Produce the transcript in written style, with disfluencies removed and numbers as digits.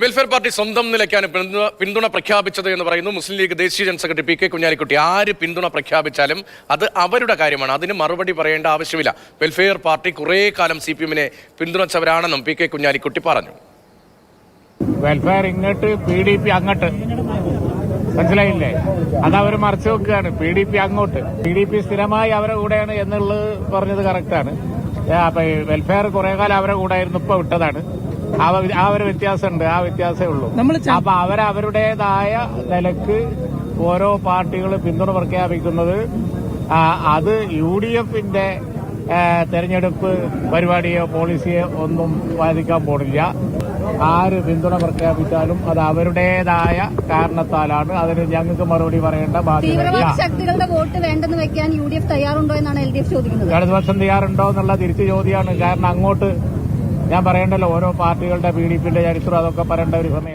Welfare party സ്വന്തം നിലയ്ക്കാണ് പിന്തുണ പ്രഖ്യാപിച്ചത് എന്ന് പറയുന്നു മുസ്ലിം ലീഗ് ദേശീയ ജനറൽ സെക്രട്ടറി പി.കെ. കുഞ്ഞാലിക്കുട്ടി. ആര് പിന്തുണ പ്രഖ്യാപിച്ചാലും അത് അവരുടെ കാര്യമാണ്, അതിന് മറുപടി പറയേണ്ട ആവശ്യമില്ല. വെൽഫെയർ പാർട്ടി കുറേ കാലം CPM-നെ പിന്തുണച്ചവരാണെന്നും പി.കെ. കുഞ്ഞാലിക്കുട്ടി പറഞ്ഞു. വെൽഫെയർ ഇങ്ങോട്ട്, PDP അങ്ങോട്ട്, മനസ്സിലായില്ലേ? അതവർ മറച്ചു വെക്കുകയാണ്. PDP അങ്ങോട്ട്, PDP സ്ഥിരമായി അവരുടെ കൂടെയാണ് എന്നുള്ളത് പറഞ്ഞത് കറക്റ്റാണ്. അപ്പൊ വെൽഫെയർ കുറെ കാലം അവരുടെ കൂടെ ആയിരുന്നു, ഇപ്പൊ വിട്ടതാണ്. ആ ഒരു വ്യത്യാസമുണ്ട്, ആ വ്യത്യാസമേ ഉള്ളൂ. അപ്പൊ അവരവരുടേതായ നിലക്ക് ഓരോ പാർട്ടികൾ പിന്തുണ പ്രഖ്യാപിക്കുന്നത് അത് UDF-ന്റെ തെരഞ്ഞെടുപ്പ് പരിപാടിയോ പോളിസിയോ ഒന്നും ബാധിക്കാൻ പോണില്ല. ആര് പിന്തുണ പ്രഖ്യാപിച്ചാലും അത് അവരുടേതായ കാരണത്താലാണ്. അതിന് ഞങ്ങൾക്ക് മറുപടി പറയേണ്ട ബാധ്യത. ശക്തികളുടെ വോട്ട് വേണ്ടെന്ന് വെക്കാൻ UDF തയ്യാറുണ്ടോ എന്നാണ് LDF ചോദിക്കുന്നത്. ഇടതുപക്ഷം തയ്യാറുണ്ടോ എന്നുള്ള തിരിച്ചു ചോദ്യമാണ്. കാരണം അങ്ങോട്ട് ഞാൻ പറയണ്ടല്ലോ, ഓരോ പാർട്ടികളുടെ PDP-ന്റെ ചരിത്രം അതൊക്കെ പറയേണ്ട ഒരു സമയം.